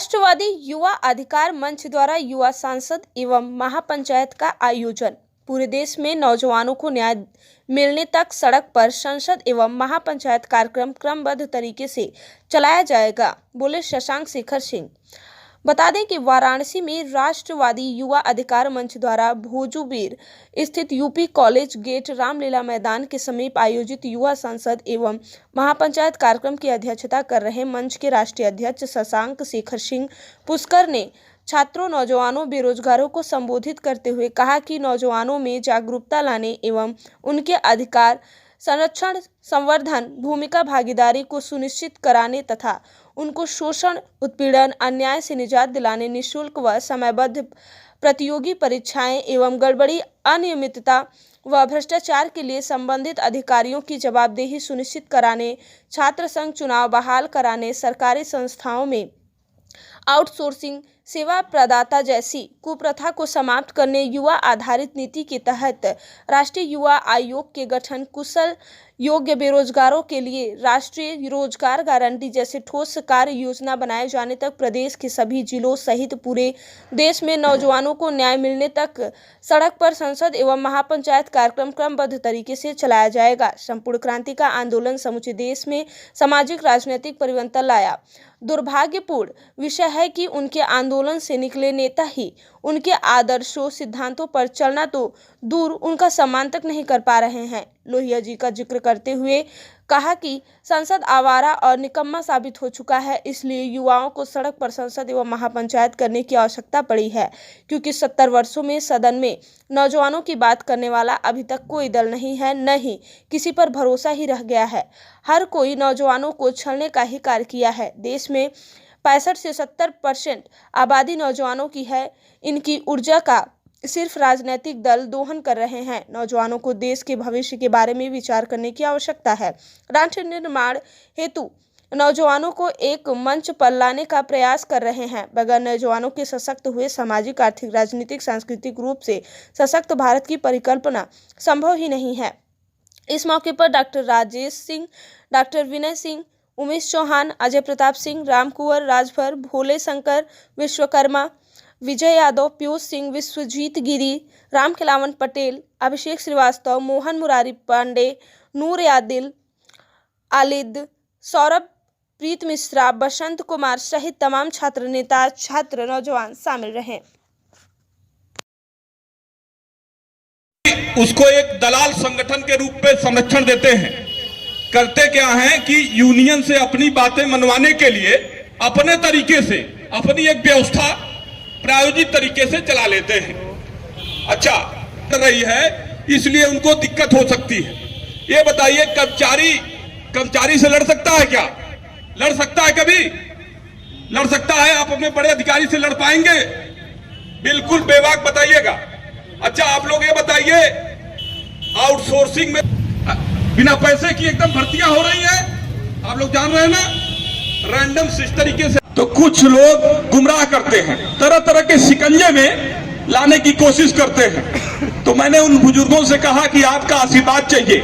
राष्ट्रवादी युवा अधिकार मंच द्वारा युवा सांसद एवं महापंचायत का आयोजन। पूरे देश में नौजवानों को न्याय मिलने तक सड़क पर संसद एवं महापंचायत कार्यक्रम क्रमबद्ध तरीके से चलाया जाएगा, बोले शशांक शेखर सिंह। बता दें कि वाराणसी में राष्ट्रवादी युवा अधिकार मंच द्वारा भोजूबीर स्थित यूपी कॉलेज गेट रामलीला मैदान के समीप आयोजित युवा संसद एवं महापंचायत कार्यक्रम की अध्यक्षता कर रहे मंच के राष्ट्रीय अध्यक्ष शशांक शेखर सिंह पुष्कर ने छात्रों, नौजवानों, बेरोजगारों को संबोधित करते हुए कहा कि नौजवानों में जागरूकता लाने एवं उनके अधिकार संरक्षण, संवर्धन, भूमिका भागीदारी को सुनिश्चित कराने तथा उनको शोषण, उत्पीड़न, अन्याय से निजात दिलाने, निःशुल्क व समयबद्ध प्रतियोगी परीक्षाएं एवं गड़बड़ी, अनियमितता व भ्रष्टाचार के लिए संबंधित अधिकारियों की जवाबदेही सुनिश्चित कराने, छात्र संघ चुनाव बहाल कराने, सरकारी संस्थाओं में आउटसोर्सिंग सेवा प्रदाता जैसी कुप्रथा को समाप्त करने, युवा आधारित नीति के तहत राष्ट्रीय युवा आयोग के गठन, कुशल योग्य बेरोजगारों के लिए राष्ट्रीय रोजगार गारंटी जैसे ठोस कार्य योजना बनाए जाने तक प्रदेश के सभी जिलों सहित पूरे देश में नौजवानों को न्याय मिलने तक सड़क पर संसद एवं महापंचायत कार्यक्रम क्रमबद्ध तरीके से चलाया जाएगा। संपूर्ण क्रांति का आंदोलन समूचे देश में सामाजिक राजनीतिक परिवर्तन लाया। दुर्भाग्यपूर्ण विषय है कि उनके आंदोलन से निकले नेता ही उनके आदर्शों, सिद्धांतों पर चलना तो दूर उनका सम्मान तक नहीं कर पा रहे हैं। लोहिया जी का जिक्र करते हुए कहा कि संसद आवारा और निकम्मा साबित हो चुका है, इसलिए युवाओं को सड़क पर संसद एवं महापंचायत करने की आवश्यकता पड़ी है, क्योंकि 70 वर्षों में सदन में नौजवानों की बात करने वाला अभी तक कोई दल नहीं है, न ही किसी पर भरोसा ही रह गया है। हर कोई नौजवानों को छलने का ही कार्य किया है। देश में 65 से 70% आबादी नौजवानों की है। इनकी ऊर्जा का सिर्फ राजनीतिक दल दोहन कर रहे हैं। नौजवानों को देश के भविष्य के बारे में विचार करने की आवश्यकता है। राष्ट्र निर्माण हेतु नौजवानों को एक मंच पर लाने का प्रयास कर रहे हैं। बगैर नौजवानों के सशक्त हुए सामाजिक, आर्थिक, राजनीतिक, सांस्कृतिक रूप से सशक्त भारत की परिकल्पना संभव ही नहीं है। इस मौके पर डॉक्टर राजेश सिंह, डॉक्टर विनय सिंह, उमेश चौहान, अजय प्रताप सिंह, राम कुंवर, राजभर, भोले शंकर, विश्वकर्मा, विजय यादव, पीयूष सिंह, विश्वजीत गिरी, राम खिलावन पटेल, अभिषेक श्रीवास्तव, मोहन मुरारी पांडे, नूर यादिल, आलिद, सौरभ, प्रीत मिश्रा, बसंत कुमार सहित तमाम छात्र नेता, छात्र, नौजवान शामिल रहे। उसको एक दलाल संगठन के रूप में संरक्षण देते हैं। करते क्या है कि यूनियन से अपनी बातें मनवाने के लिए अपने तरीके से अपनी एक व्यवस्था प्रायोजित तरीके से चला लेते हैं। अच्छा रही है, इसलिए उनको दिक्कत हो सकती है। ये बताइए, कर्मचारी से लड़ सकता है क्या? लड़ सकता है? कभी लड़ सकता है? आप अपने बड़े अधिकारी से लड़ पाएंगे? बिल्कुल बेबाक बताइएगा। अच्छा, आप लोग ये बताइए, आउटसोर्सिंग में बिना पैसे की एकदम भर्तियां हो रही हैं, आप लोग जान रहे हैं ना, रैंडम इस तरीके से। तो कुछ लोग गुमराह करते हैं, तरह तरह के शिकंजे में लाने की कोशिश करते हैं। तो मैंने उन बुजुर्गों से कहा कि आपका आशीर्वाद चाहिए।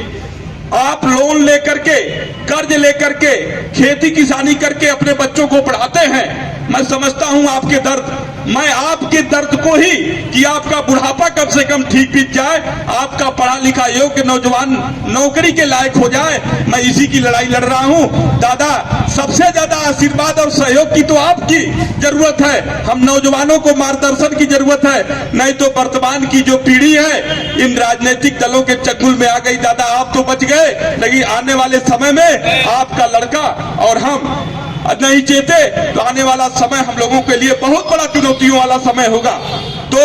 आप लोन लेकर के, कर्ज लेकर के, खेती किसानी करके अपने बच्चों को पढ़ाते हैं। मैं समझता हूं आपके दर्द, मैं आपके दर्द को ही कि आपका बुढ़ापा कम से कम ठीक बीत जाए, आपका पढ़ा लिखा योग्य नौजवान नौकरी के लायक हो जाए, मैं इसी की लड़ाई लड़ रहा हूं। दादा, सबसे ज्यादा आशीर्वाद और सहयोग की तो आपकी जरूरत है। हम नौजवानों को मार्गदर्शन की जरूरत है, नहीं तो वर्तमान की जो पीढ़ी है इन राजनीतिक दलों के चंगुल में आ गई। दादा, आप तो बच गए, लेकिन आने वाले समय में आपका लड़का और हम नहीं चेते तो आने वाला समय हम लोगों के लिए बहुत बड़ा चुनौतियों वाला समय होगा। तो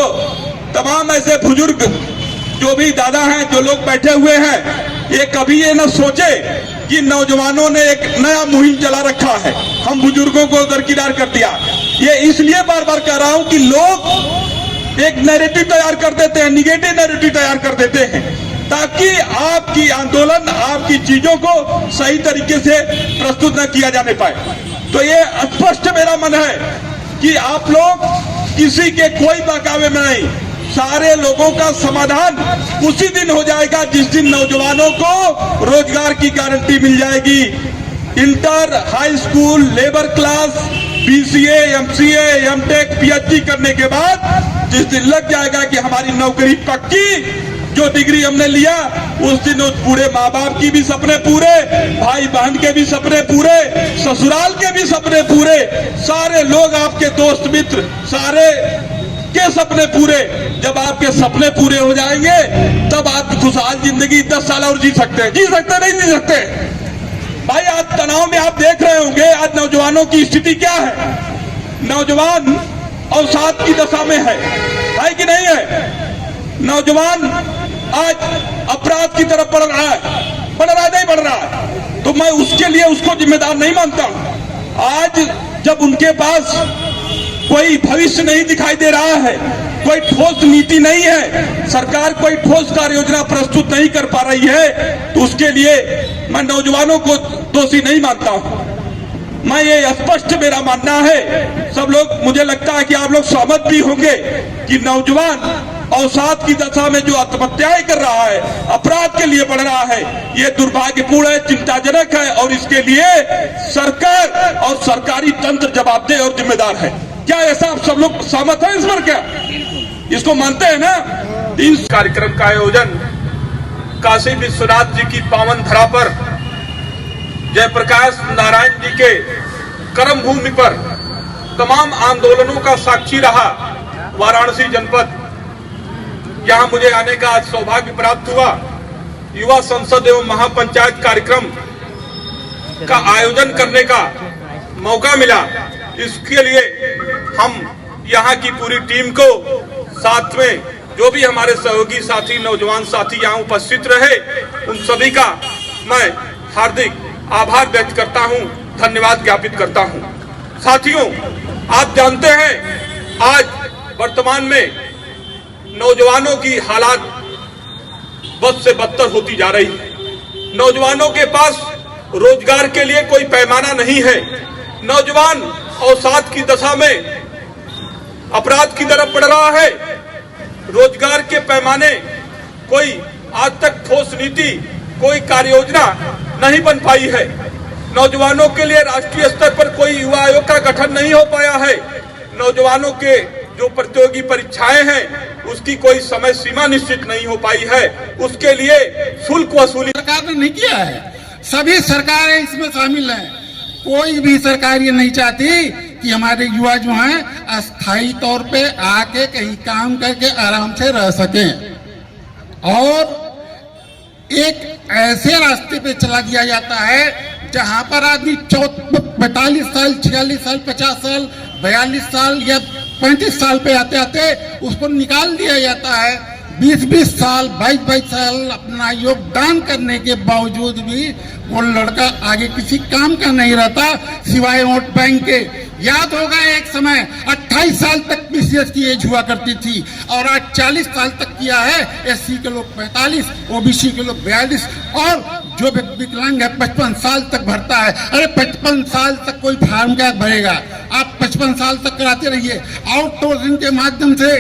तमाम ऐसे बुजुर्ग जो भी दादा हैं, जो लोग बैठे हुए हैं, ये कभी ये न सोचे कि नौजवानों ने एक नया मुहिम चला रखा है, हम बुजुर्गों को दरकिनार कर दिया। ये इसलिए बार बार कह रहा हूं कि लोग एक नैरेटिव तैयार कर देते हैं, निगेटिव नैरेटिव तैयार कर देते हैं, ताकि आपकी आंदोलन, आपकी चीजों को सही तरीके से प्रस्तुत न किया जाने पाए। तो ये स्पष्ट मेरा मन है कि आप लोग किसी के कोई बहकावे में नहीं, सारे लोगों का समाधान उसी दिन हो जाएगा जिस दिन नौजवानों को रोजगार की गारंटी मिल जाएगी। Inter, high school, labour class, BCA, MCA, MTech, PhD करने के बाद जिस दिन लग जाएगा कि हमारी नौकरी पक्की, जो डिग्री हमने लिया उस दिन उस पूरे माँ बाप की भी सपने पूरे, भाई बहन के भी सपने पूरे, ससुराल के भी सपने पूरे, सारे लोग आपके दोस्त मित्र सारे के सपने पूरे। जब आपके सपने पूरे हो जाएंगे तब आप खुशहाल जिंदगी 10 साल और जी सकते हैं। जी सकते नहीं जी सकते भाई। आज तनाव में आप देख रहे होंगे आज नौजवानों की स्थिति क्या है। नौजवान अवसाद की दशा में है कि नहीं है। नौजवान आज अपराध की तरफ बढ़ रहा है नहीं बढ़ रहा है, तो मैं उसके लिए उसको जिम्मेदार नहीं मानता हूं। आज जब उनके पास कोई भविष्य नहीं दिखाई दे रहा है, कोई ठोस नीति नहीं है, सरकार कोई ठोस कार्य योजना प्रस्तुत नहीं कर पा रही है, तो उसके लिए मैं नौजवानों को दोषी नहीं मानता हूं। मैं ये स्पष्ट मेरा मानना है, सब लोग मुझे लगता है कि आप लोग सहमत भी होंगे कि नौजवान अवसाद की दशा में जो आत्महत्याएं कर रहा है, अपराध के लिए बढ़ रहा है, ये दुर्भाग्यपूर्ण है, चिंताजनक है और इसके लिए सरकार और सरकारी तंत्र जवाबदेह और जिम्मेदार है। क्या ऐसा आप सब लोग सहमत हैं इस पर? क्या इसको मानते हैं ना? इस कार्यक्रम का आयोजन काशी विश्वनाथ जी की पावन धरा पर जयप्रकाश नारायण जी के कर्म भूमि पर तमाम आंदोलनों का साक्षी रहा वाराणसी जनपद, यहां मुझे आने का आज सौभाग्य प्राप्त हुआ। युवा संसद एवं महापंचायत कार्यक्रम का आयोजन करने का मौका मिला। इसके लिए हम यहां की पूरी टीम को, साथ में जो भी हमारे सहयोगी साथी नौजवान साथी यहां उपस्थित रहे, उन सभी का मैं हार्दिक आभार व्यक्त करता हूं, धन्यवाद ज्ञापित करता हूं। साथियों, आप जानते हैं आज वर्तमान में नौजवानों की हालात बद से बदतर होती जा रही है। नौजवानों के पास रोजगार के लिए कोई पैमाना नहीं है। नौजवान अवसाद की दशा में अपराध की तरफ बढ़ रहा है। रोजगार के पैमाने कोई आज तक ठोस नीति, कोई कार्य योजना नहीं बन पाई है। नौजवानों के लिए राष्ट्रीय स्तर पर कोई युवा आयोग का गठन नहीं हो पाया है। नौजवानों के जो प्रतियोगी परीक्षाएं हैं उसकी कोई समय सीमा निश्चित नहीं हो पाई है। उसके लिए शुल्क वसूली सरकार ने नहीं किया है। सभी सरकारें इसमें शामिल हैं। कोई भी सरकार ये नहीं चाहती कि हमारे युवा जो हैं अस्थायी तौर पे आके कहीं काम करके आराम से रह सकें, और एक ऐसे रास्ते पे चला दिया जाता है जहां पर आदमी 45 साल, 46 साल, 50 साल, 42 साल या 35 साल पे आते आते उसको निकाल दिया जाता है। 20-20 साल, 22-22 साल अपना योगदान करने के बावजूद भी वो लड़का आगे किसी काम का नहीं रहता सिवाय वोट बैंक के। याद होगा एक समय 28 साल तक PCS की एज हुआ करती थी और आज 40 साल तक किया है। SC के लोग 45, OBC के लोग 42 और जो विकलांग है 55 साल तक भरता है। अरे 55 साल तक कोई फार्म क्या भरेगा? आप 55 साल तक कराते रहिए। आउटसोर्सिंग के माध्यम से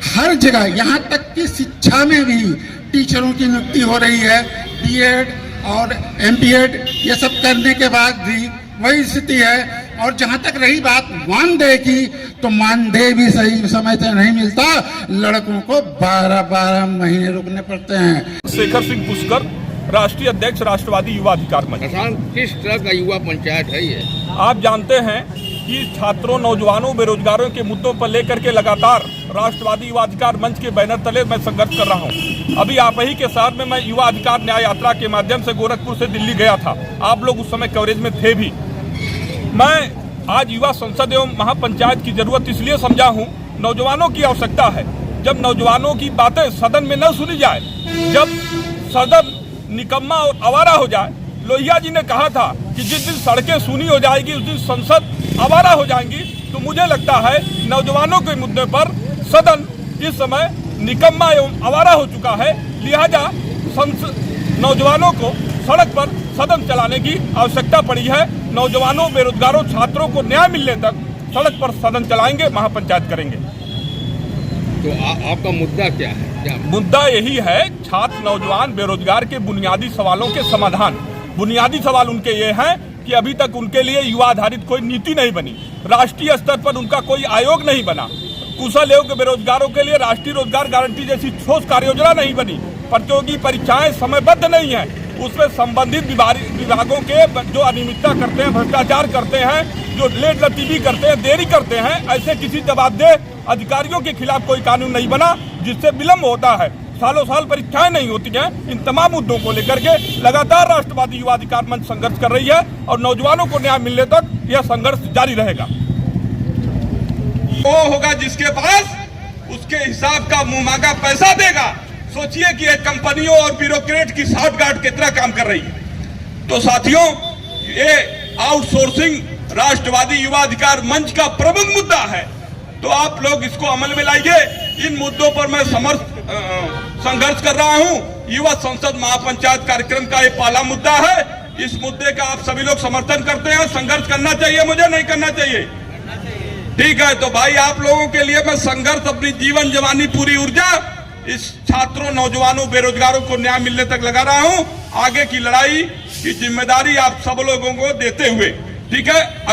हर जगह, यहाँ तक कि शिक्षा में भी टीचरों की नियुक्ति हो रही है। B.Ed और MPEd ये सब करने के बाद भी वही स्थिति है। और जहां तक रही बात मानदेय की, तो मानदेय भी सही समय से नहीं मिलता। लड़कों को 12-12 महीने रुकने पड़ते हैं। शेखर सिंह पुष्कर, राष्ट्रीय अध्यक्ष राष्ट्रवादी युवा अधिकार मंच। किस तरह का युवा पंचायत है ये? आप जानते हैं कि छात्रों, नौजवानों, बेरोजगारों के मुद्दों पर लेकर के लगातार राष्ट्रवादी युवा अधिकार मंच के बैनर तले मैं संघर्ष कर रहा हूं। अभी आप ही के शहर में मैं युवा अधिकार न्याय यात्रा के माध्यम से गोरखपुर से दिल्ली गया था। आप लोग उस समय कवरेज में थे भी। मैं आज युवा संसद एवं महापंचायत की जरूरत इसलिए समझा हूं, नौजवानों की आवश्यकता है। जब नौजवानों की बातें सदन में न सुनी जाए, जब सदन निकम्मा और आवारा हो जाए, लोहिया जी ने कहा था कि जिस दिन सड़कें सूनी हो जाएगी उस दिन संसद आवारा हो जाएंगी। तो मुझे लगता है नौजवानों के मुद्दे पर सदन इस समय निकम्मा एवं आवारा हो चुका है। लिहाजा नौजवानों को सड़क पर सदन चलाने की आवश्यकता पड़ी है। नौजवानों, बेरोजगारों, छात्रों को न्याय मिलने तक सड़क पर सदन चलाएंगे, महापंचायत करेंगे। तो आपका मुद्दा क्या है? मुद्दा यही है, छात्र, नौजवान, बेरोजगार के बुनियादी सवालों के समाधान। बुनियादी सवाल उनके ये हैं कि अभी तक उनके लिए युवा आधारित कोई नीति नहीं बनी, राष्ट्रीय स्तर पर उनका कोई आयोग नहीं बना, कुशल एवं बेरोजगारों के लिए राष्ट्रीय रोजगार गारंटी जैसी ठोस कार्य योजना नहीं बनी, प्रतियोगी परीक्षाएं समयबद्ध नहीं है, उसमें संबंधित विभागों के जो अनियमितता करते हैं, भ्रष्टाचार करते हैं, जो लेट लतीफी करते हैं, देरी करते हैं, ऐसे किसी जवाबदेह अधिकारियों के खिलाफ कोई कानून नहीं बना, जिससे विलम्ब होता है, सालों साल परीक्षाएं नहीं होती हैं। इन तमाम मुद्दों को लेकर के लगातार राष्ट्रवादी युवा अधिकार मंच संघर्ष कर रही है और नौजवानों को न्याय मिलने तक यह संघर्ष जारी रहेगा। वो होगा जिसके पास उसके हिसाब का मुंह मांगा पैसा देगा। सोचिए कि एक कंपनियों और ब्यूरोक्रेट की साठगांठ कितना काम कर रही है। तो साथियों, ये आउटसोर्सिंग राष्ट्रवादी युवा अधिकार मंच का प्रमुख मुद्दा है, तो आप लोग इसको अमल में लाइए। इन मुद्दों पर मैं संघर्ष कर रहा हूं। युवा संसद महापंचायत कार्यक्रम का ये पहला मुद्दा है। इस मुद्दे का आप सभी लोग समर्थन करते हैं। संघर्ष करना चाहिए, मुझे नहीं करना चाहिए? ठीक है, तो भाई आप लोगों के लिए मैं संघर्ष, अपनी जीवन जवानी, पूरी ऊर्जा इस छात्रों, नौजवानों, बेरोजगारों को न्याय मिलने तक लगा रहा हूं। आगे की लड़ाई की जिम्मेदारी आप सब लोगों को देते हुए, ठीक है।